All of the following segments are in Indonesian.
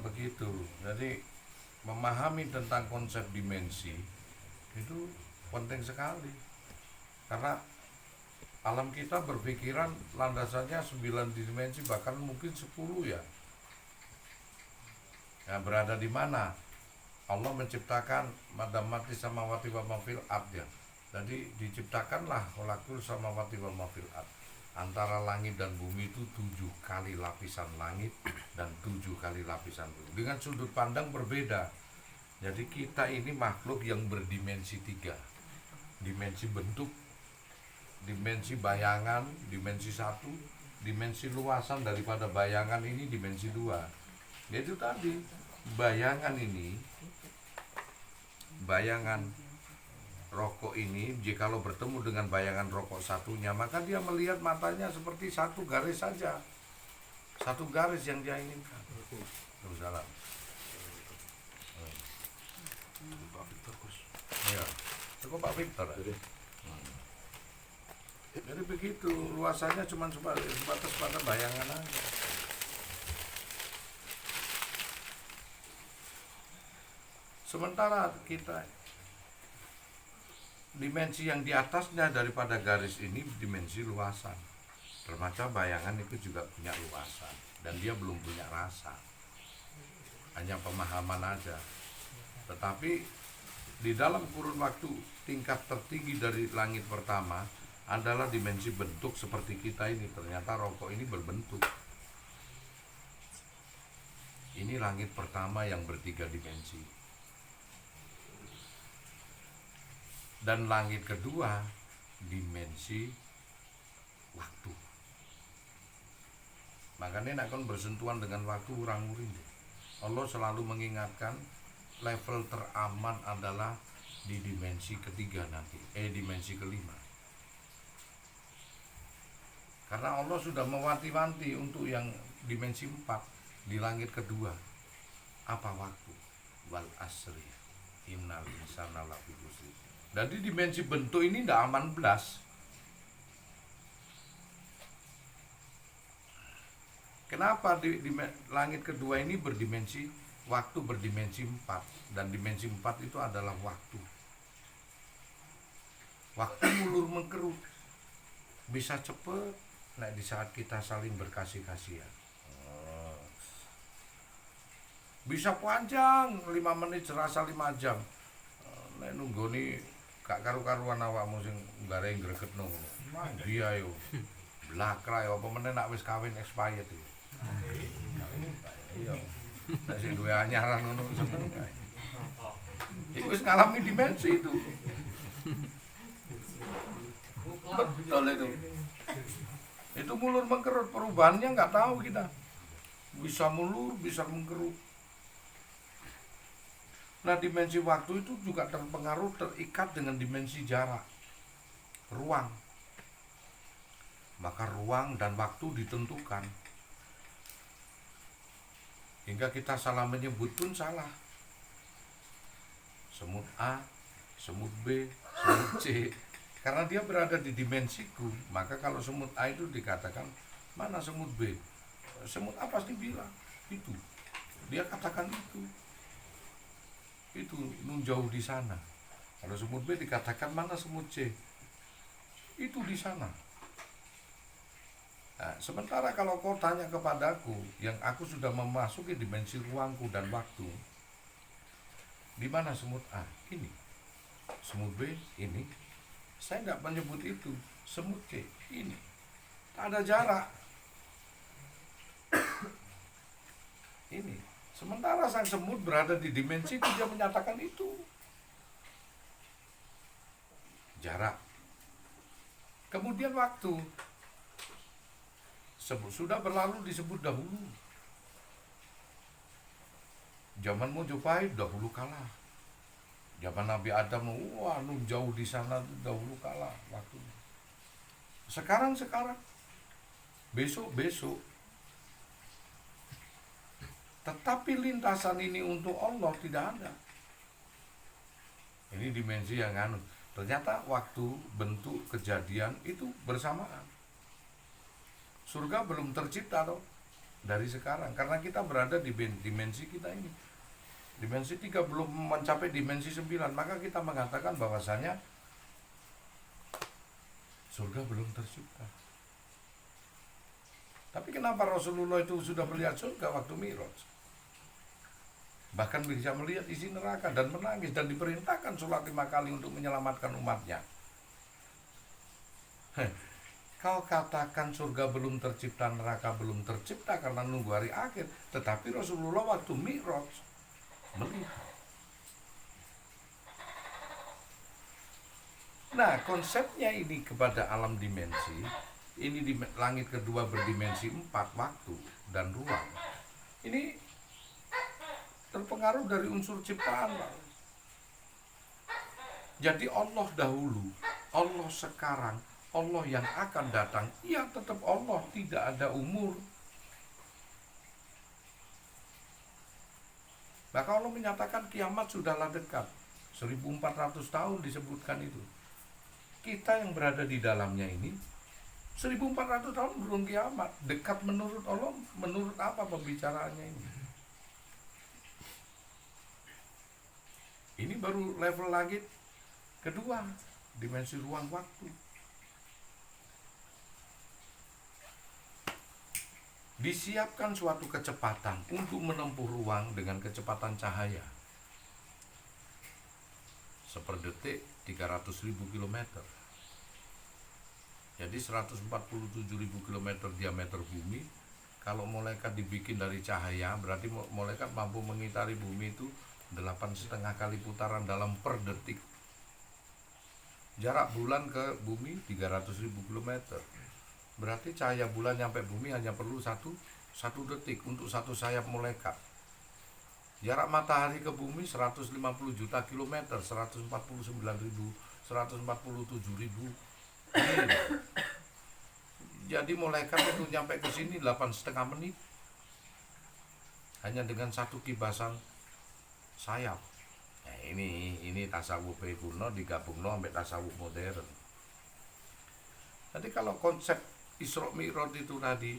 begitu. Jadi memahami tentang konsep dimensi itu penting sekali. Karena alam kita berpikiran landasannya 9 dimensi, bahkan mungkin 10 ya. Nah, berada di mana? Allah menciptakan madamati samawati wa ma fil ard ya. Jadi diciptakanlah walakul samawati wa ma fil ard. Antara langit dan bumi itu 7 kali lapisan langit dan 7 kali lapisan bumi. Dengan sudut pandang berbeda. Jadi kita ini makhluk yang berdimensi 3. Dimensi bentuk, dimensi bayangan, dimensi 1, dimensi luasan daripada bayangan ini dimensi 2. Yaitu tadi, bayangan ini, bayangan rokok ini, jikalau bertemu dengan bayangan rokok satunya, maka dia melihat matanya seperti satu garis saja. Satu garis yang dia inginkan. Salam. Pak Victor, ya, cukup Pak Victor. Jadi begitu, luasannya cuma sebatas pada bayangan aja. Sementara kita dimensi yang di atasnya daripada garis ini dimensi luasan. Termasuk bayangan itu juga punya luasan dan dia belum punya rasa. Hanya pemahaman aja. Tetapi di dalam kurun waktu tingkat tertinggi dari langit pertama adalah dimensi bentuk seperti kita ini. Ternyata rokok ini berbentuk. Ini langit pertama yang bertiga dimensi. Dan langit kedua dimensi waktu. Makanya nak bersentuhan dengan waktu urang-uring. Allah selalu mengingatkan level teraman adalah di dimensi ketiga nanti, dimensi kelima. Karena Allah sudah mewanti-wanti untuk yang dimensi 4 di langit kedua. Apa waktu? Wal asri innal insana lafi khusr. Jadi dimensi bentuk ini tidak aman belas. Kenapa di langit kedua ini berdimensi waktu, berdimensi 4, dan dimensi 4 itu adalah waktu. Waktu mulur mengkerut, bisa cepet, nah di saat kita saling berkasih-kasihan. Bisa panjang, 5 menit serasa 5 jam. Nek nunggoni gak karu-karuan awakmu sing gareng gregetno. Dia yo blakra yo apa meneh nak wis kawin expired yo. Iya. Nek sing duwe anyaran ngono seneng kae. Iku wis ngalami dimensi itu. Betul itu. Itu mulur mengkerut, perubahannya nggak tahu kita. Bisa mulur, bisa mengkerut. Nah, dimensi waktu itu juga terpengaruh, terikat dengan dimensi jarak, ruang. Maka ruang dan waktu ditentukan. Hingga kita salah menyebut pun salah. Semut A, semut B, semut C. Karena dia berada di dimensiku, maka kalau semut A itu dikatakan, mana semut B? Semut A pasti bilang, itu. Dia katakan itu. Itu nun jauh di sana. Kalau semut B dikatakan mana semut C, itu di sana. Nah, sementara kalau kau tanya kepadaku, yang aku sudah memasuki dimensi ruangku dan waktu, di mana semut A? Ini. Semut B? Ini. Saya tidak menyebut itu. Semut C? Ini. Tak ada jarak. Ini. Sementara sang semut berada di dimensi itu, dia menyatakan itu. Jarak. Kemudian waktu. Sudah berlalu disebut dahulu. Zaman Majapahit dahulu kalah. Zaman Nabi Adam, wah jauh di sana dahulu kalah waktunya. Sekarang, besok. Tetapi lintasan ini untuk Allah tidak ada. Ini dimensi yang ternyata waktu, bentuk, kejadian itu bersamaan. Surga belum tercipta toh. dari sekarang, karena kita berada di dimensi kita ini. Dimensi 3 belum mencapai dimensi 9, maka kita mengatakan bahwasanya surga belum tercipta. Tapi kenapa Rasulullah itu sudah melihat surga waktu Mi'raj? Bahkan bisa melihat isi neraka dan menangis, dan diperintahkan sholat 5 kali untuk menyelamatkan umatnya. Kau katakan surga belum tercipta, neraka belum tercipta karena nunggu hari akhir. Tetapi Rasulullah waktu Mi'raj melihat. Nah, konsepnya ini kepada alam dimensi, ini di langit kedua berdimensi 4, waktu dan ruang. Ini terpengaruh dari unsur ciptaan. Jadi Allah dahulu, Allah sekarang, Allah yang akan datang, ya tetap Allah, tidak ada umur. Maka Allah menyatakan kiamat sudahlah dekat. 1400 tahun disebutkan itu. Kita yang berada di dalamnya ini 1400 tahun belum kiamat. Dekat menurut Allah, menurut apa pembicaraannya ini? Ini baru level langit kedua, dimensi ruang waktu. Disiapkan suatu kecepatan untuk menempuh ruang dengan kecepatan cahaya. Seperdetik 300.000 km. Jadi 147.000 km diameter bumi. Kalau malaikat dibikin dari cahaya, berarti malaikat mampu mengitari bumi itu 8,5 kali putaran dalam per detik. Jarak bulan ke bumi 300.000 km. Berarti cahaya bulan nyampe bumi hanya perlu satu detik untuk satu sayap malaikat. Jarak matahari ke bumi 150 juta kilometer, 147.000 mil. Jadi malaikat itu nyampe ke sini 8,5 menit. Hanya dengan satu kibasan sayap. Nah, ini tasawuf kuno digabungno sampai tasawuf modern. Jadi kalau konsep Isra Mi'raj itu tadi,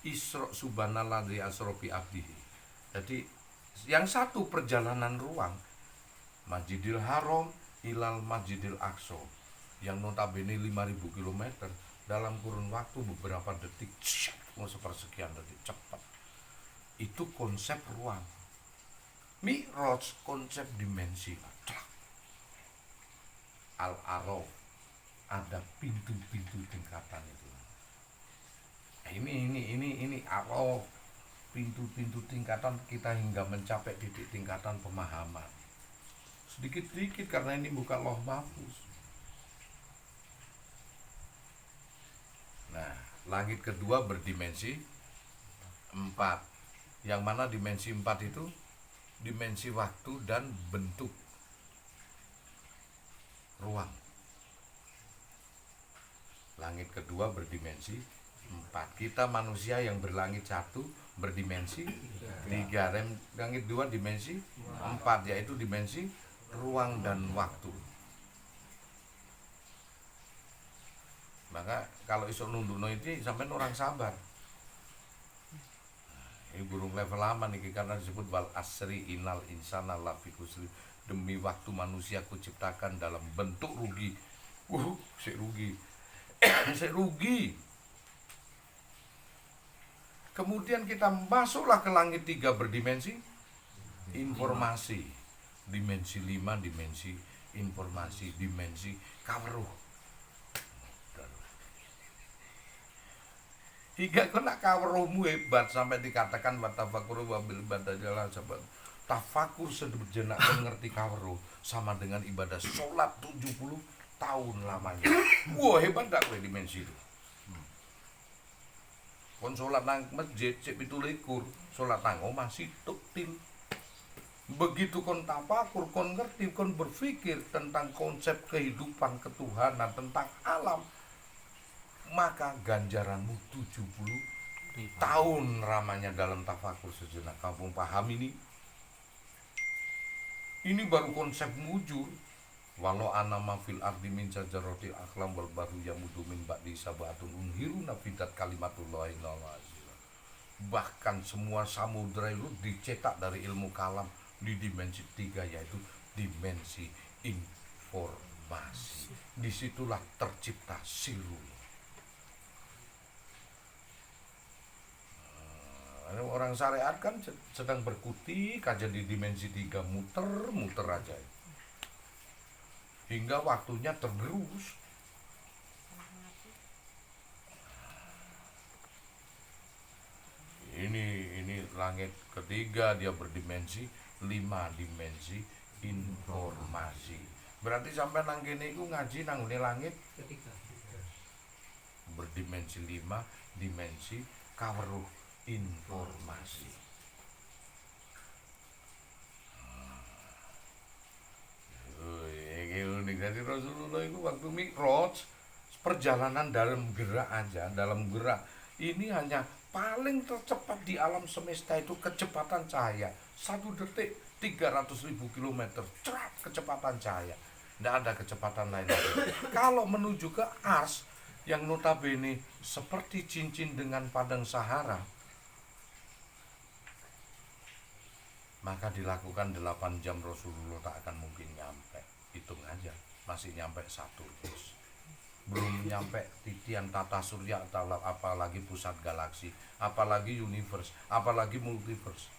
Isra subhanalladzi asra bi abdihi. Jadi yang satu perjalanan ruang Masjidil Haram ilal Masjidil Aqsa yang notabene 5.000 km dalam kurun waktu beberapa detik, sepersekian detik, cepat. Itu konsep ruang. Mi'raj konsep dimensi. Al-Araf, ada pintu-pintu tingkatan itu. Ini Araf, pintu-pintu tingkatan kita hingga mencapai titik tingkatan pemahaman. Sedikit-sedikit karena ini bukan Lauh Mahfuz. Nah, langit kedua berdimensi 4. Yang mana dimensi 4 itu dimensi waktu dan bentuk ruang. Langit kedua berdimensi 4. Kita manusia yang berlangit 1 berdimensi 3. Langit 2 dimensi 4, yaitu dimensi ruang dan waktu. Maka kalau iso nundukno itu sampai orang sabar. Ini burung level lama nih, karena disebut wal asri innal insana lafi khusr. Demi waktu manusia kuciptakan dalam bentuk rugi. Sik rugi. Sik rugi. Kemudian kita masuklah ke langit 3 berdimensi informasi. Dimensi 5 dimensi informasi, dimensi kaweruh. Hingga kena kaweruhmu hebat sampai dikatakan watafakuru wabil badajala sahabat. Tafakur sejenak mengerti kaweruh sama dengan ibadah sholat 70 tahun lamanya. Wah, hebat gak kowe dimensi itu? Kon sholat nang masjid cek 17, sholat nang omah situk til. Begitu kon tafakur, kon ngerti, kon berpikir tentang konsep kehidupan ketuhanan, tentang alam, maka ganjaranmu 70 tahun ramanya dalam tafakur sejenak. Kamu paham ini? Ini baru konsep mujur. Walau anama fil ardi min sajaratil akhlam wal baru yamudu min ba'di sabatun unhiruna fidat kalimatullahi nawazila. bahkan semua samudra itu dicetak dari ilmu kalam di dimensi 3, yaitu dimensi informasi. Disitulah tercipta Sirul. Orang syariat kan sedang berkutik aja di dimensi 3, muter-muter aja hingga waktunya tergerus. Ini langit ketiga, dia berdimensi 5, dimensi informasi. Berarti sampai nang kene iku ngaji nang ngene langit Ketiga. berdimensi 5, dimensi kaweruh informasi. Ini unik. Jadi Rasulullah itu waktu Mi'raj, perjalanan dalam gerak aja, dalam gerak ini hanya paling tercepat di alam semesta itu kecepatan cahaya 1 detik 300.000 kilometer, cerat kecepatan cahaya, tidak ada kecepatan lain lagi. Kalau menuju ke Ars yang notabene seperti cincin dengan padang Sahara, maka dilakukan 8 jam, Rasulullah tak akan mungkin nyampe. Hitung aja, masih nyampe Saturnus, belum nyampe titian tata surya, apalagi pusat galaksi, apalagi universe, apalagi multiverse,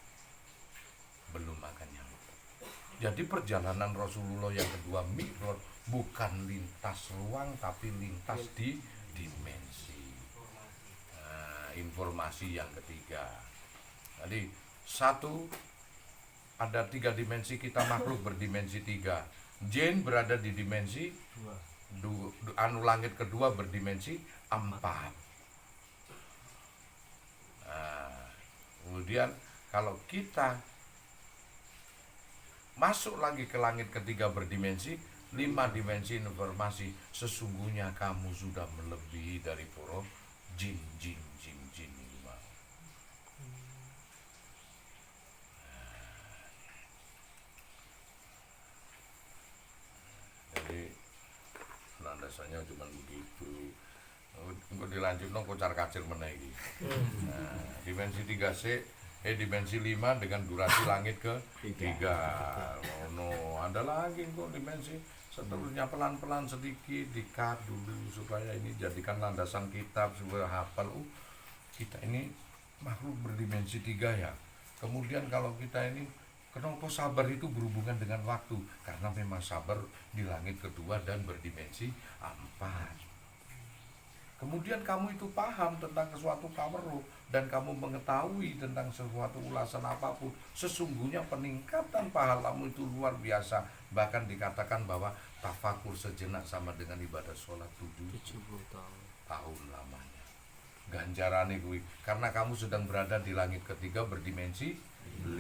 belum akan nyampe. Jadi perjalanan Rasulullah yang kedua Mi'raj bukan lintas ruang, tapi lintas di dimensi. Nah, informasi yang ketiga. Jadi ada 3 dimensi, kita makhluk berdimensi 3. Jin berada di dimensi 2, langit kedua berdimensi 4. Nah, kemudian kalau kita masuk lagi ke langit ketiga berdimensi 5, dimensi informasi, sesungguhnya kamu sudah melebihi dari para jin ini. Jadi landasannya cuma begitu. Engko dilanjut no kocar kacir meneh iki. Nah, dimensi 3C, dimensi 5 dengan durasi langit ke 3. Oh no, ada lagi kok dimensi seterusnya, pelan-pelan sedikit di-cut dulu supaya ini jadikan landasan kitab supaya hafal. Kita ini makhluk berdimensi 3 ya. Kemudian kalau kita ini, kenapa sabar itu berhubungan dengan waktu? Karena memang sabar di langit kedua dan berdimensi 4. Kemudian kamu itu paham tentang sesuatu kaweruh dan kamu mengetahui tentang sesuatu ulasan apapun, sesungguhnya peningkatan pahalamu itu luar biasa. Bahkan dikatakan bahwa tafakur sejenak sama dengan ibadah sholat 70 tahun lamanya. Ganjarane kuwi karena kamu sedang berada di langit ketiga berdimensi 5.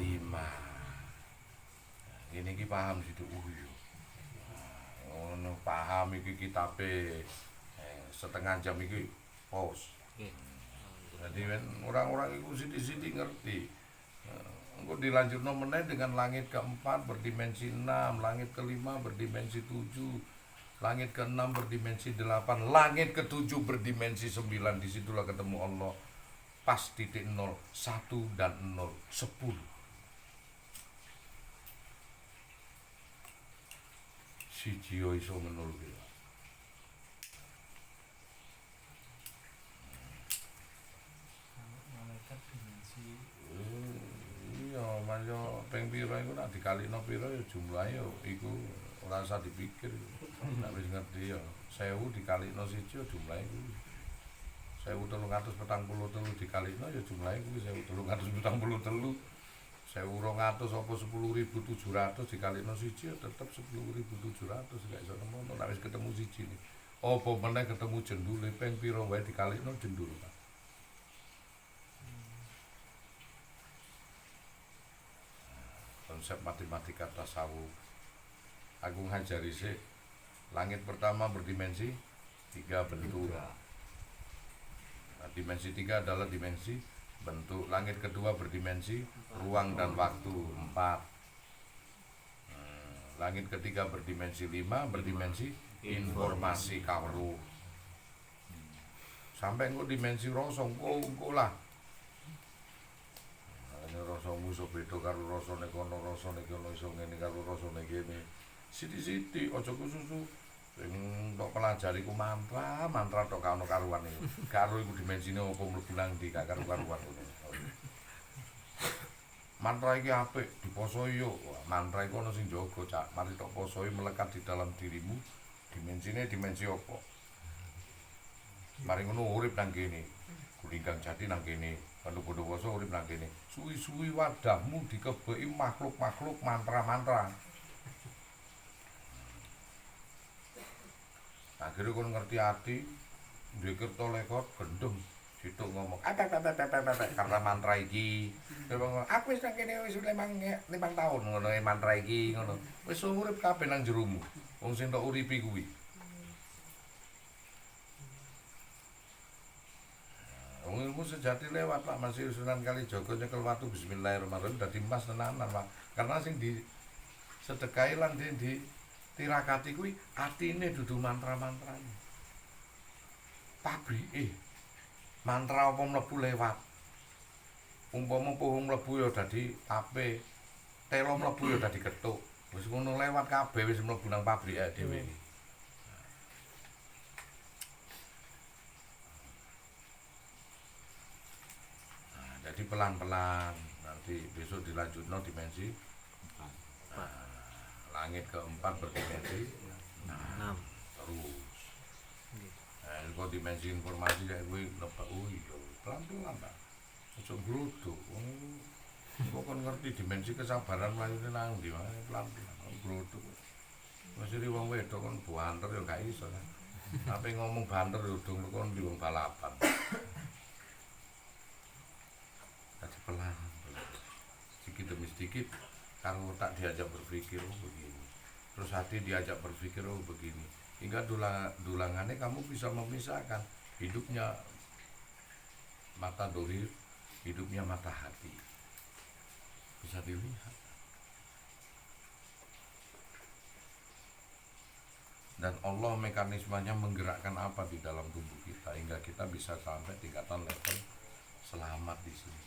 Ini ki paham situ ono paham iki kitabe setengah jam iki pause. Jadi kan orang-orang itu sithik-sithik ngerti. Engko dilanjutno meneh dengan langit keempat berdimensi 6, langit kelima berdimensi 7, langit ke-6 berdimensi 8, langit ke-7 berdimensi 9. Disitulah ketemu Allah pas titik 0, 1 dan 0, 10. Siji yo iso menurut. Iya, manyo ping pira iku nak dikalikno pira ya jumlahe yo iku ora usah dipikir. Nek wis ngerti ya 1000 dikalikno siji ya jumlahe kuwi. 1343 dikalikno ya jumlahe kuwi 1343. 1200 apa 10.700 dikalikno siji ya tetep 10.700, gak iso nemono nek wis ketemu siji nih. Apa meneh ketemu jendule ping pira wae dikalikno jendul. Konsep matematika tasawuf Agung Hajari sih, langit pertama berdimensi 3 bentuk. Nah, dimensi 3 adalah dimensi bentuk. Langit kedua berdimensi ruang dan waktu 4. Langit ketiga berdimensi 5, berdimensi informasi kaweruh. Sampai engko dimensi rasa engko lah iso beda karo rasane kono rasane kono iso ngene karo rasane kene. Sithik-sithik aja kususu. Sing tok pelajari ku mantra tok kano karuan iku. Karo iku dimensine apa mlebu nang ndi gak karu-karuan ngono. Mantra iki apik diposoi yo. Mantra iku ana sing jaga, Cak. Mari tok posoi melekat di dalam dirimu. Dimensine dimensi apa? Mari ngono urip nang kene. Kulinggang jati nang kene. Kalau bodo poso urip nang kene. Suwi-suwi wadahmu dikebeki makhluk-makhluk mantra-mantra. Akhirnya kon ngerti ati, duwe kerta lekot gendeng. Situk ngomong karena mantra iki. Aku wis nang kene wis 5 tahun ngono mantra iki ngono. Wis urip kabeh nang jeromu. Wong sing tok uripi kuwi. Wong ilmu sejati lewat Pak masih Sunan Kalijaga nyekel watu bismillahirrahmanirrahim dadi emas tenanan Pak. Karena sing di sedekahi lan di tirakati kuwi atine dudu mantra-mantrane. Pabrike mantra apa mlebu lewat. Umpama pohon mlebu ya dadi ape, telo mlebu ya dadi gethuk. Wis ngono lewat kabeh wis mlebu nang pabrike dhewe. Nah, jadi pelan-pelan nanti besok dilanjutno dimensi langit keempat berdimensi 6 terus. Nah, dimensi informasi kayak gue lebak, pelan-pelan Pak. Ojo gluduk. Kok kon ngerti dimensi kesabaran mlayune nang ndi wae pelan-pelan gluduk. Masih wong wedok kon banter ya gak iso kan. Tapi ngomong banter ya udung kon di wong balapan. Jadi pelan. Sedikit demi sedikit karo tak diajak berpikir begini. Terus hati diajak berpikir begini. Hingga dulangannya kamu bisa memisahkan hidupnya mata dohir, hidupnya mata hati. Bisa dilihat. Dan Allah mekanismenya menggerakkan apa di dalam tubuh kita hingga kita bisa sampai tingkatan level selamat di sini.